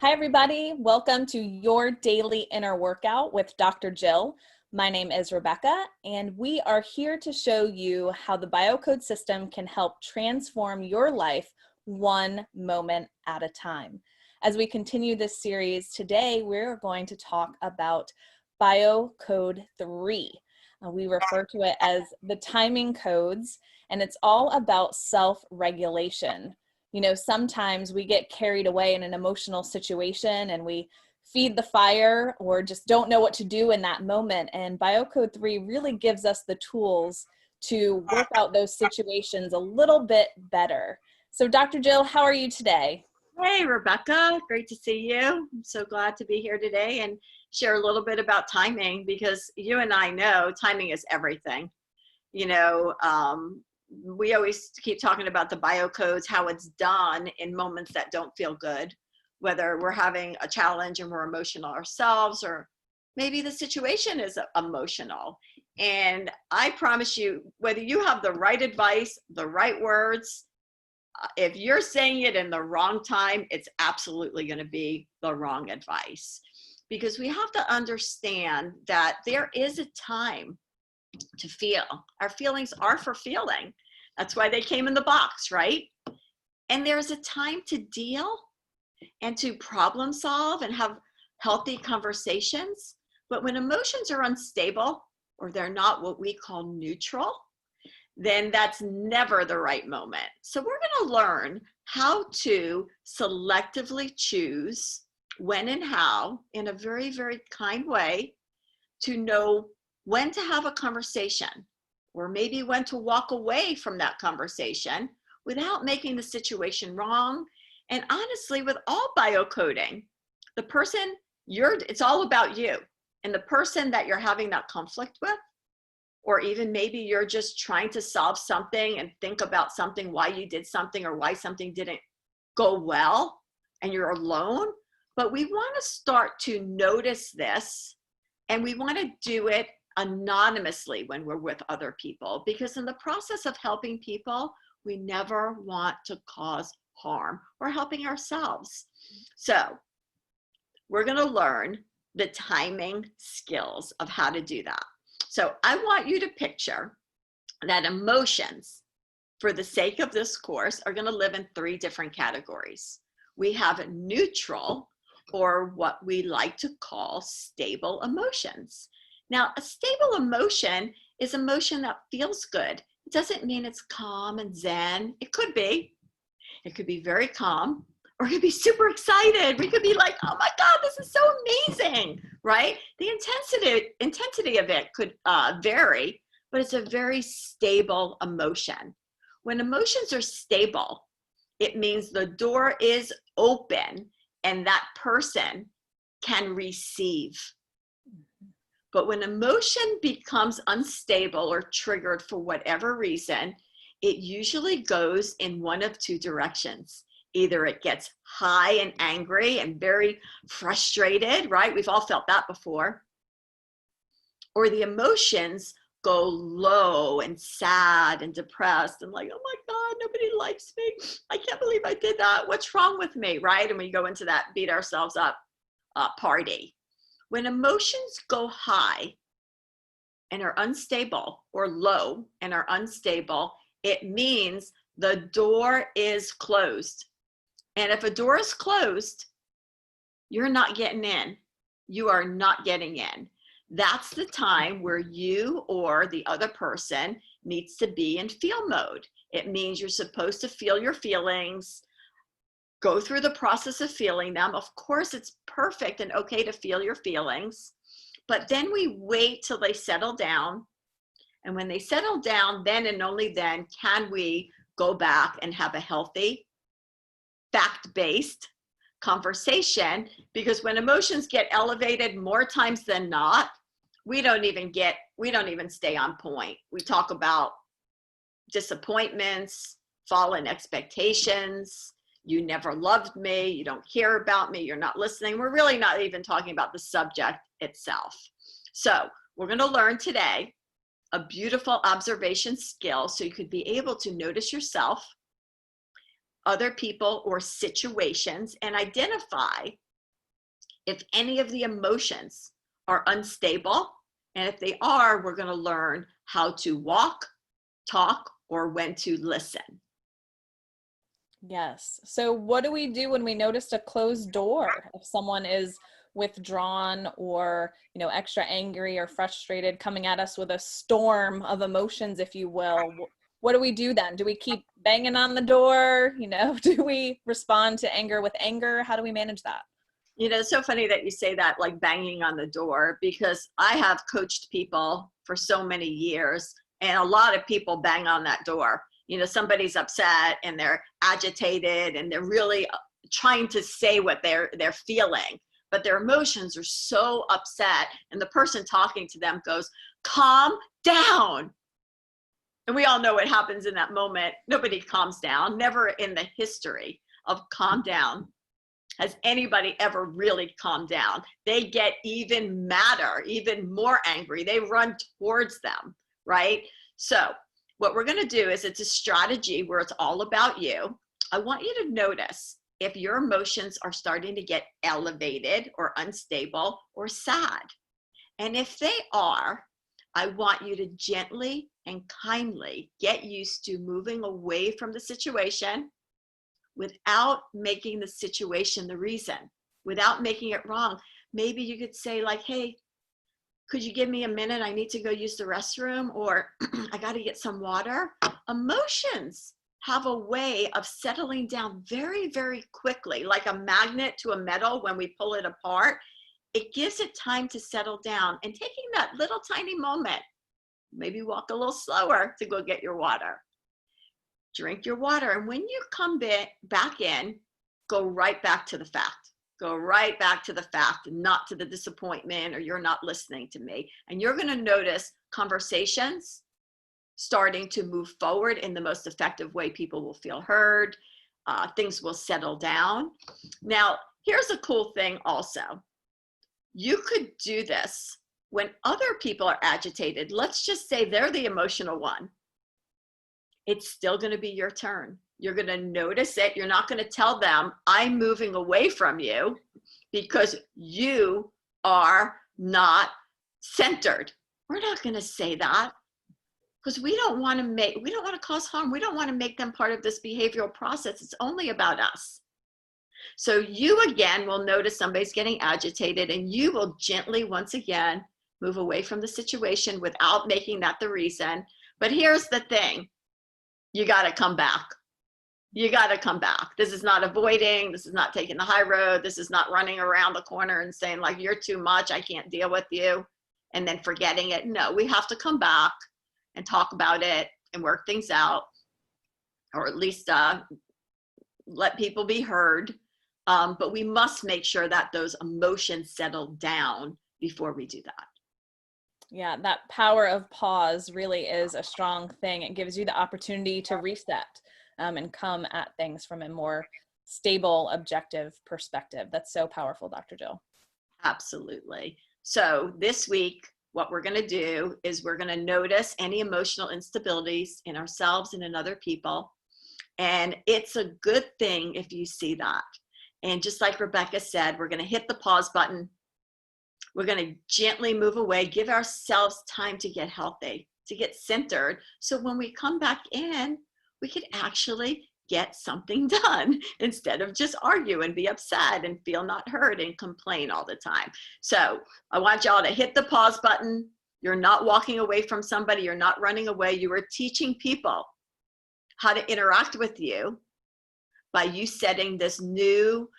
Hi, everybody. Welcome to your daily inner workout with Dr. Jill. My name is Rebecca, and we are here to show you how the BioCode system can help transform your life one moment at a time. As we continue this series today, we're going to talk about BioCode 3. We refer to it as the timing codes, and it's all about self-regulation. You know, sometimes we get carried away in an emotional situation and we feed the fire or just don't know what to do in that moment. And BioCode 3 really gives us the tools to work out those situations a little bit better. So Dr. Jill, how are you today? Hey, Rebecca, great to see you. I'm so glad to be here today and share a little bit about timing, because you and I know timing is everything. You know, we always keep talking about the biocodes, how it's done in moments that don't feel good, whether we're having a challenge and we're emotional ourselves, or maybe the situation is emotional. And I promise you, whether you have the right advice, the right words, if you're saying it in the wrong time, it's absolutely going to be the wrong advice. Because we have to understand that there is a time to feel. Our feelings are for feeling. That's why they came in the box, right? And there's a time to deal and to problem solve and have healthy conversations. But when emotions are unstable, or they're not what we call neutral, then that's never the right moment. So we're going to learn how to selectively choose when and how, in a very, very kind way, to know when to have a conversation, or maybe when to walk away from that conversation without making the situation wrong. And honestly, with all biocoding, the person it's all about you. And the person that you're having that conflict with, or even maybe you're just trying to solve something and think about something, why you did something or why something didn't go well, and you're alone. But we want to start to notice this, and we want to do it anonymously when we're with other people, because in the process of helping people, we never want to cause harm or helping ourselves. So we're going to learn the timing skills of how to do that. So I want you to picture that emotions, for the sake of this course, are going to live in three different categories. We have neutral, or what we like to call stable emotions. Now, a stable emotion is emotion that feels good. It doesn't mean it's calm and zen. It could be. It could be very calm, or it could be super excited. We could be like, oh my God, this is so amazing, right? The intensity of it could vary, but it's a very stable emotion. When emotions are stable, it means the door is open and that person can receive. But when emotion becomes unstable or triggered for whatever reason, it usually goes in one of two directions. Either it gets high and angry and very frustrated, right? We've all felt that before. Or the emotions go low and sad and depressed and like, oh my God, nobody likes me. I can't believe I did that. What's wrong with me, right? And we go into that beat ourselves up party. When emotions go high and are unstable, or low and are unstable, it means the door is closed. And if a door is closed, you're not getting in. You are not getting in. That's the time where you or the other person needs to be in feel mode. It means you're supposed to feel your feelings, go through the process of feeling them. Of course, it's perfect and okay to feel your feelings, but then we wait till they settle down. And when they settle down, then and only then can we go back and have a healthy, fact-based conversation. Because when emotions get elevated more times than not, we don't even stay on point. We talk about disappointments, fallen expectations, you never loved me, you don't care about me, you're not listening. We're really not even talking about the subject itself. So we're going to learn today a beautiful observation skill so you could be able to notice yourself, other people, or situations, and identify if any of the emotions are unstable. And if they are, we're going to learn how to walk, talk, or when to listen. Yes. So what do we do when we notice a closed door? If someone is withdrawn or, extra angry or frustrated, coming at us with a storm of emotions, if you will, what do we do then? Do we keep banging on the door? Do we respond to anger with anger? How do we manage that? It's so funny that you say that, like banging on the door, because I have coached people for so many years, and a lot of people bang on that door. Somebody's upset and they're agitated and they're really trying to say what they're feeling, but their emotions are so upset, and the person talking to them goes, "Calm down." And we all know what happens in that moment. Nobody calms down. Never in the history of calm down has anybody ever really calmed down. They get even madder, even more angry. They run towards them, right? So what we're going to do is, it's a strategy where it's all about you. I want you to notice if your emotions are starting to get elevated or unstable or sad. And if they are, I want you to gently and kindly get used to moving away from the situation without making the situation the reason, without making it wrong. Maybe you could say like, "Hey, could you give me a minute? I need to go use the restroom," or "I got to get some water." Emotions have a way of settling down very, very quickly, like a magnet to a metal. When we pull it apart, it gives it time to settle down. And taking that little tiny moment, maybe walk a little slower to go get your water. Drink your water. And when you come back in, go right back to the fact. Go right back to the fact, not to the disappointment or "you're not listening to me." And you're going to notice conversations starting to move forward in the most effective way. People will feel heard. Things will settle down. Now, here's a cool thing also. You could do this when other people are agitated. Let's just say they're the emotional one. It's still going to be your turn. You're going to notice it. You're not going to tell them, "I'm moving away from you," because you are not centered. We're not going to say that, because we don't want to cause harm. We don't want to make them part of this behavioral process. It's only about us. So you again will notice somebody's getting agitated, and you will gently once again move away from the situation without making that the reason. But here's the thing. You got to come back. You got to come back. This is not avoiding. This is not taking the high road. This is not running around the corner and saying like, "You're too much. I can't deal with you," and then forgetting it. No, we have to come back and talk about it and work things out, or at least let people be heard. But we must make sure that those emotions settle down before we do that. Yeah, that power of pause really is a strong thing. It gives you the opportunity to reset and come at things from a more stable, objective perspective. That's so powerful, Dr. Jill. Absolutely. So this week, what we're going to do is we're going to notice any emotional instabilities in ourselves and in other people. And it's a good thing if you see that. And just like Rebecca said, we're going to hit the pause button. We're going to gently move away, give ourselves time to get healthy, to get centered. So when we come back in, we could actually get something done instead of just argue and be upset and feel not heard and complain all the time. So I want y'all to hit the pause button. You're not walking away from somebody. You're not running away. You are teaching people how to interact with you by you setting this new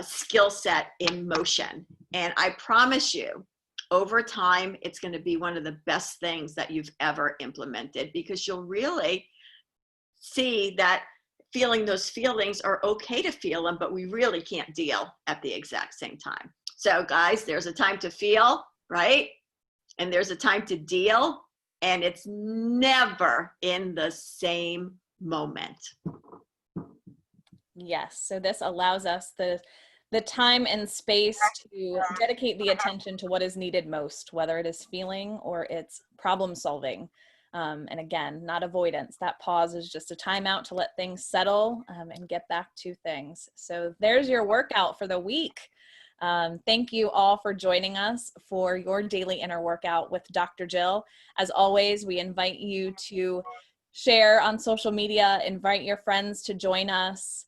skill set in motion. And I promise you, over time, it's going to be one of the best things that you've ever implemented, because you'll really see that feeling those feelings are okay to feel them, but we really can't deal at the exact same time. So guys, there's a time to feel, right? And there's a time to deal, and it's never in the same moment. Yes, so this allows us the time and space to dedicate the attention to what is needed most, whether it is feeling or it's problem solving. And again, not avoidance. That pause is just a timeout to let things settle and get back to things. So there's your workout for the week. Thank you all for joining us for your daily inner workout with Dr. Jill. As always, we invite you to share on social media, invite your friends to join us.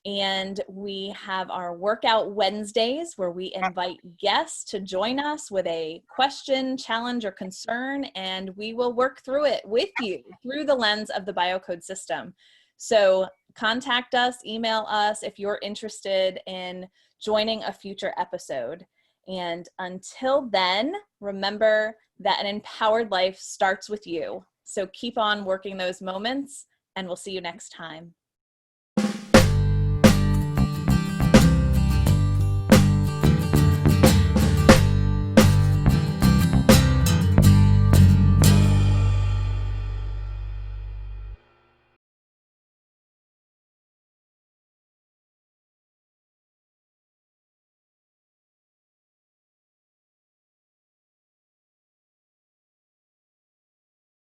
And we have our workout Wednesdays where we invite guests to join us with a question, challenge, or concern, and we will work through it with you through the lens of the BioCode system. So contact us, email us if you're interested in joining a future episode. And until then, remember that an empowered life starts with you. So keep on working those moments, and we'll see you next time.